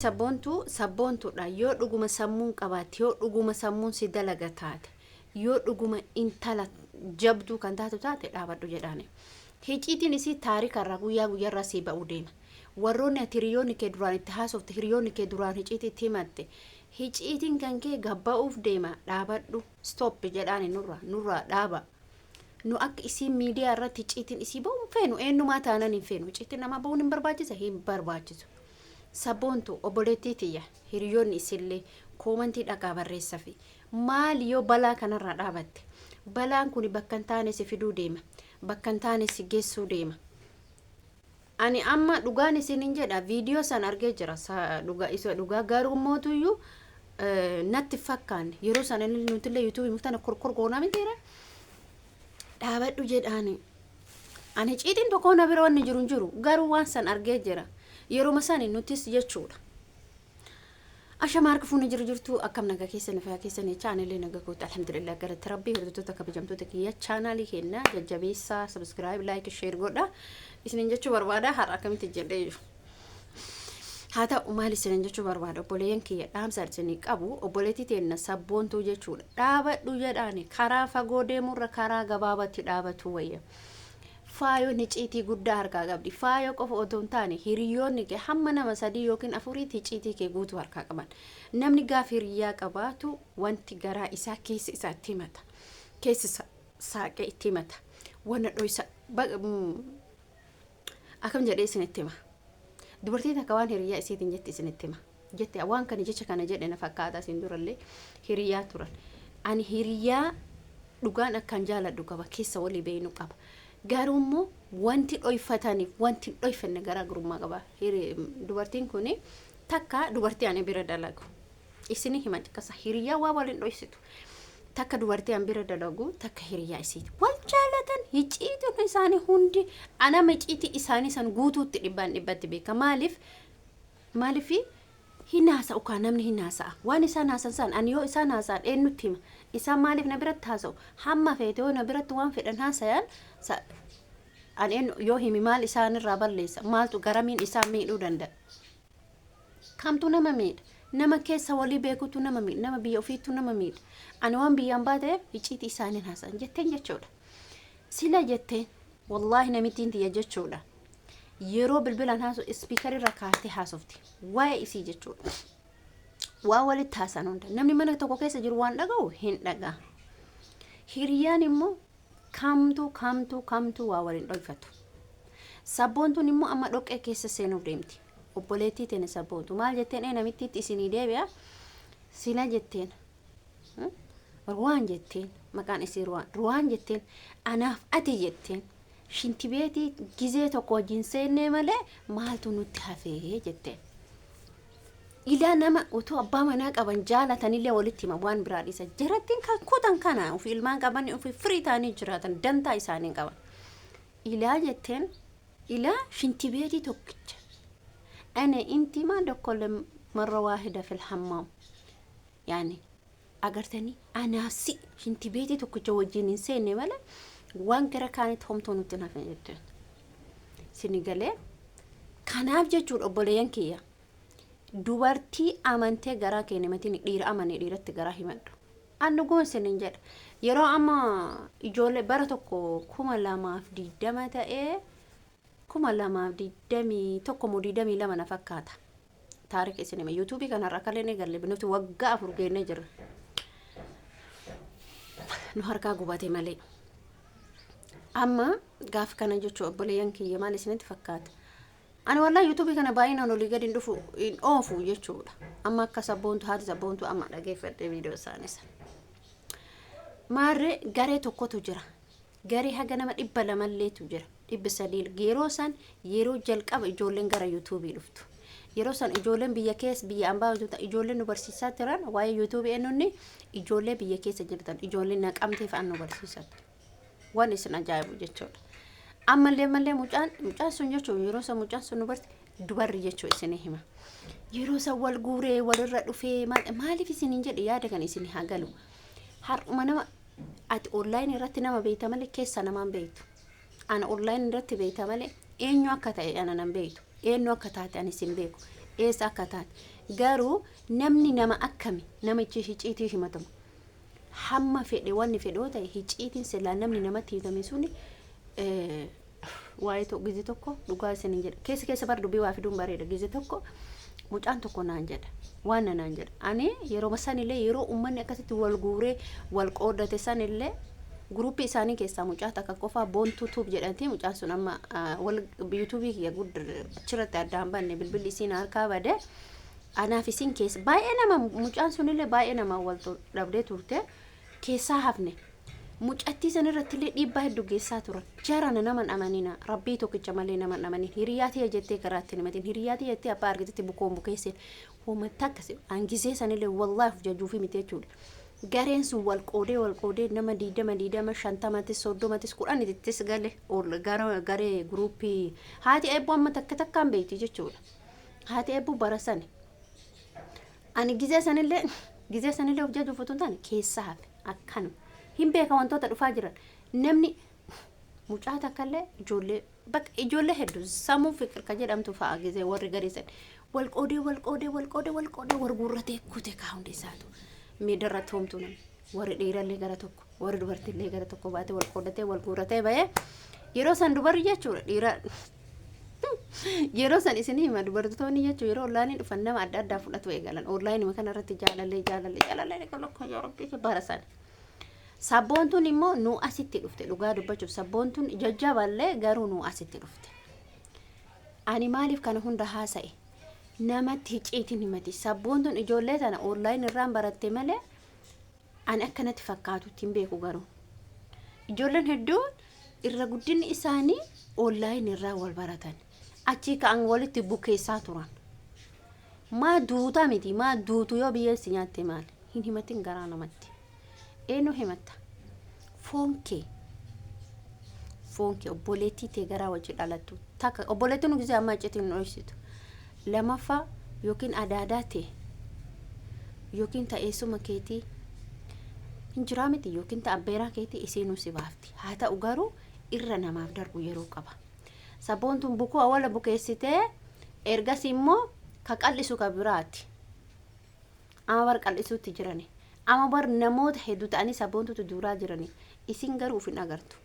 sabontu dha yoo dhuguma sammuun qabaate yoo dhuguma sammuun si dalaga taate yoo dhuguma intala jabduu kan taate dhabadhuu jedhaani. Hicitiin isii taarika irraa guyyaa irraa si ba'uu deema. Warroonni ati hiriyoonni kee duraan itti haasofte hiriyoonni kee duraan hicitii itti himatte hicitiin kan kee gabba'uuf deema. Dhabadhuu stop jedhaani nurraa dhaaba. Nu akka isii miidiyaa irratti hicitiin isii ba'uun feenu eenyumaa taanan hin feenu. Hicitiin nama ba'uun hin barbaachisa hin barbaachisu. Sabontu oboleettiitiyya hiriyoonni isillee koomantii dhaqaa barreessafi maali yoo balaa kanarraa dhaabatte balaan kun bakka hin taane si fiduu deema bakka hin taane si geessuu deema. Ani amma dhugaan isinin jedha viidiyoo san argee jira dhugaa garuu mootuyyuu natti fakkaanne yeroo sana nutillee yuutuubii muftana korgoonaa mitiira dhabadhuu jedhaani. Ani ciitiin tokko na bira wanni jiru garuu waan san argee jira. Yeroo masani nutis jechuudha. Asha marka fuuni jirtu akkam naga keessan faa keessan channel naga ko alhamdulillah garat rabbi hordoftoota kabajamtoota kiyya channel kenna jajjabeessa subscribe like share godha isinin jechuu barbaada har akkamitti jedhee hata umaali isinin jechuu barbaada obboleeyyan kiyya dhaamsa isinii qabu obboleetti teenna sabontuu jechuudha. Dhabadhuu jedhaani karaa fagoo deemurra karaa gabaabatti dhaabatu wayya. Fayyoo hicitii guddaa harkaa qabdi. Fayyoo qofa otoo hin taane hiriyoonni kee hamma nama 3 yookiin 4 hicitii kee guutuu harkaa qaban. Namni gaaf hiriyaa qabaatu wanti garaa isaa keessa isaatti himata. Keessa saaqee itti himata. Wanna dhoysa akkam jedhee isinitti hima. Dubartii takka waan hiriyaa isiitiin jetti isinitti hima. Jetti waan kana jecha kana jedhe na fakkaata isin durallee hiriyaa turan. Ani hiriyaa dhugaan akkan jaaladhu qaba keessa walii beeynu qaba. Garummo wanti dhoyfataniif wanti dhoyfanne garaa gurummaa qaba. Dubartiin kuni takka dubartii ani bira dalagu. Isini hima kasa hiriyaa waa waliin dhoysitu. Takka dubartii ani bira dalagu takka hiriyaa isiiti. Wal jaalatan hiciituun isaanii hundi ana hiciitii isaanii san guutuutti dhibbatti beeka. Maaliif hinaasa ukaa namni hinaasa waan isaan haasan san ani yoo isaan haasaan eenyutti hima isaan maaliif na biratti haasa'u hamma feete yoo na biratti waan fedhan haasayan ani yoo himi maal isaan irraa balleessa maaltu garamiin isaan miidhuu danda'a. Kamtu nama miidha nama keessa walii beekutu nama miidha nama biyya ofiitu nama miidha. Ani waan biyyaan baateef hiciitii isaaniin haasan jetteen jechuudha. Sila jetteen wallahi namittiin tiyya jechuudha. Yeroo bilbilaan haasu speaker irra kaatee haasofti waa'ee isii jechuudha. Waa walitti haasan hunda namni mana tokko keessa jiru waan dhaga'u hin dhagaa. Hiriyaan immoo kamtu waa waliin dhoyfatu. Sabontuun immoo amma dhoqqee keessa seenuuf deemti. Obboleettii teene sabontu maal jetteen namittiitti isinii deebi'a sila jetteen ruwaan jetteen maqaan isii ruwaan jetteen anaaf ati jetteen. Shinti beeti gizee tokko wajjin seennee malee maaltu nutti hafee jette. Ilaa nama utuu abbaa manaa qaban jaalatanillee walitti hima waan biraa dhiisa. Jarattiin kan kutan kana ofii ilmaan qaban ofii firii ta'anii jiraatan dantaa isaanii qaban. Ilaa jetteen ilaa shinti beetii tokkicha. Ana inti maa dokkolle marra waahida fil hammaam. Yaani agartanii anaasi shinti beetii tokkicha wajjin hin seenne malee waan gara kaanitti homtuu nutti nafan jettee. Sinigalee kanaaf jechuudha obboleeyyan kiyya. Dubartii amantee garaa keenya matiin dhiira amane dhiiratti garaa himadhu. Annu goonsinin jedha. Yeroo amma ijoollee bara tokko 2020 ta'ee 2021 na fakkaata. Taarika isinima YouTube kanarra kallee galle binuti waggaa 4 geenne jirra. Nu harkaa gubatee malee. Amma gaaf kana jechuudha obboleeyyan kiyya maal isinitti fakkaata. Ani wallahi YouTube kana baay'inaan olii gadi dhufu in oofu jechuudha. Amma akka sabontu haati sabontu amma dhageeffadhe viidiyoo isaaniis. Maarree garee tokkotu jira. Garee haga nama 200 jira. 300 yeroo san yeroo jalqaba ijoolleen gara YouTube dhuftu. Yeroo san ijoolleen biyya keessa biyya ambaa hojjetan ijoolleen nu barsiisaa turan waa'ee YouTube eenyuunni ijoollee biyya keessa jirtan ijoolleen naqamteef annu barsiisan. Waan isin ajaa'ibu jechuudha. Ammallee mucaan sun jechuun yeroo san mucaan sun dubartii dubarri jechuu isinii hima. Yeroo san wal guuree walirra dhufee maaliif isiniin jedhe yaada kan isinii haa galu. Har'uma nama ati online irratti nama beeyta malee keessa namaan beeytu. Ana online irratti beeyta malee eenyu akka ta'e ana nan beeytu. Eenyu akka taate ani isin beeku. eessa akka taate garuu namni nama akkami namichi hiciitii himatamu hamma fedhe wanni fedhoo ta'e hiciitiin silaa namni namatti hitame suni waa'ee tokko gize tokko dhugaa isiniin jedha keessa bar dubbii waa fiduun bareeda gize tokko mucaan tokko naan jedha waan naan jedha ani yeroo masanillee yeroo ummanni akkasitti wal guuree wal qoodate sanillee gruupi isaanii keessaa mucaa takka qofaa boontuu tuub jedhanti mucaan sun amma wal yuutuubii kiyya achirratti addaan banne bilbilli isiin harkaa bade anaaf isiin keessa baay'ee nama mucaan sunillee baay'ee nama wal dhabdee turte keessaa hafne mucattii sanirrattillee dhiibbaa hedduu geessaa turan jarana naman amanina rabbii tokkicha malee naman amanin hiriyaati jettee karaatti nimatiin hiriyaati jettee abbaa argitetti bukoon bukeesseen uummata akkasi angisee sanillee wallaahi jajuufi miti jechuudha gareen sun wal qoodee nama 20 50 30 10 gale ol garee gruupii haati eebbuu amma takkaan beekti jechuudha haati eebbuu barasan ani gizee sanillee of jajuuf otoo taane keessaa hafe akkanuma hin beeka wantoota dhufaa jiran namni mucaa takkallee ijoollee hedduu samuu fikir ka jedhamtu fa'a gizee warri gariisan wal qoodee warguurratee kute kaa'uun isaatu miidarra toomtu nama warri dhiirallee gara tokko warri dubartillee gara tokko baate wal qoodatee wal guurratee bahee yeroo san dubarri jechuudha dhiira yeroo san isin hima dubartoonni jechuudha yeroo onlaayinii dhufan nama adda addaa fudhatu eegalan onlaayinii kana irratti jaalallee kalokka yaa rabbii barasan sabontuun immoo nu asitti dhufte dhugaa dubbachuuf sabontuun jajjaballee garuu nu asitti dhufte ani maaliif kana hunda haasa'e namatti hiciitiin himati sabontuun ijoollee tana onlaayinii irraan baratte malee ani akkanatti fakkaatutti hin beeku garuu ijoolleen hedduun irra guddinni isaanii onlaayinii irraa wal baratan achi ka'an walitti bukeessaa turan maa duutaa miti maa duutu yoo biyyeessi nyaatte maal hin himatin garaa namatti eenyu himatta foonkee obboleettii tee garaa wajji dhalattu takka obboleettiin nu gisee amma iccitiin nu ibsitu lamaffaa yookiin adaadaa ta'e yookiin ta'eessuma keetii hin jiraa miti yookiin ta'abbeeraa keetii isiinuu si baafti haa ta'u garuu irra namaaf darbu yeroo qaba sabontuun bukuu awwala bukeessitee ergas immoo ka qal'isu ka biraati ama bar qal'isuutti jirani ama bar namoota hedduu ta'anii sabontuutu duraa jirani isin garuu ufin agartu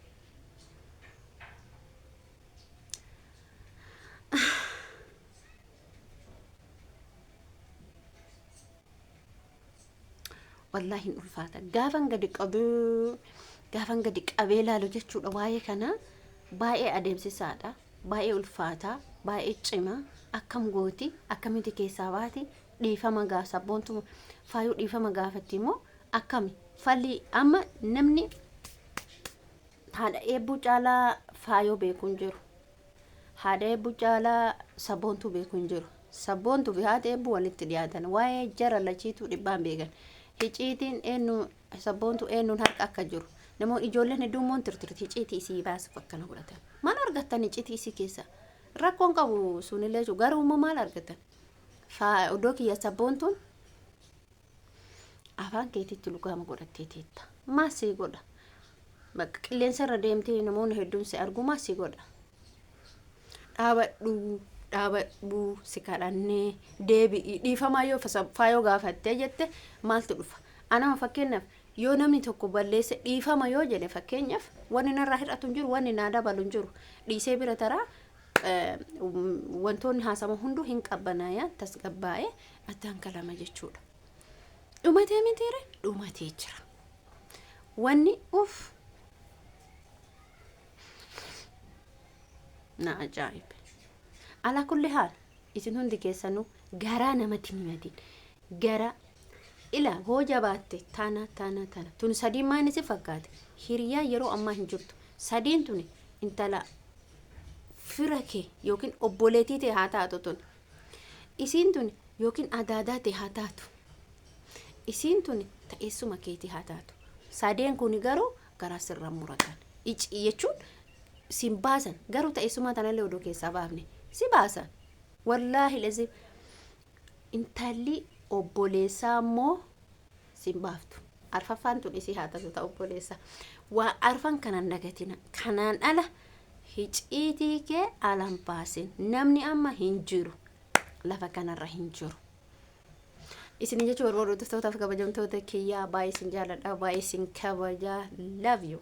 wallahi ulfaata gaafan gadi qabee laalu jechuudha waa'ee kana baay'ee adeemsisaadha baay'ee ulfaata baay'ee cima akkam gooti akkamitti keessaa baati dhiifama gaaf sabontu faayuu dhiifama gaafatti immoo akkami falli amma namni haadha eebbuu caalaa faayoo beekuun jiru haadha eebbuu caalaa sabontu beekuun jiru sabontu fi haadha eebbuu walitti dhiyaatan waa'ee jara lachiituu dhibbaan beekan hiciitiin eenyu sabontu eenyuun harka akka jiru namoo ijoolleen hedduun moon tirtirti hiciitii isii baasuuf akkana godhatan maal argattan hiciitii isii keessa rakkoon qabu sunillee garuu maal argatan odoo kiyya sabontuun afaan keetitti lugaama godhattee teetta maasii godha bakka qilleensa irra deemtee namoonni hedduun si argu maasii godha dhabadhuu si kadhannee deebi'i dhiifamaa yoo faayoo gaafattee jette maaltu dhufa anama fakkeenyaaf yoo namni tokko balleesse dhiifama yoo jedhe fakkeenyaaf wanni narraa hidhatu hin jiru wanni naa dabalu hin jiru dhiisee bira taraa wantoonni haasama hunduu hin qabbanaaya tasgabbaa'ee addaan kalama jechuudha dhumatee mitiire dhumatee jira wanni na ajaa'ibe ala kulli haal isin hundi keessanuu garaa namatti himatiin gara ila hojaa baatte tana tun sadii maani si fakkaate hiriyaa yeroo ammaa hin jirtu sadiin tuni intala firake yookiin obboleetii ta'e haa taatu tun isiin tun yookiin adaadaa ta'e haa taatu isiin tun ta'eessuma keetii haa taatu sadeen kuni garuu garaa sirraa muratan jechuun sin baasan garuu ta'eessuma tanallee odoo keessaa baafne si baasan wallaahi lezi intalli obboleessaa immoo sin baaftu arfaffaan tun isii haa taatu ta'a obboleessaa waa arfan kanaan dagatina kanaan ala hiciitii kee alan baasin namni amma hin jiru lafa kanarra hin jiru. Isin jechuun warroota kabajamtoota kiyyaa baay'ee isin jaalladha, baay'ee isin kabaja. Love you.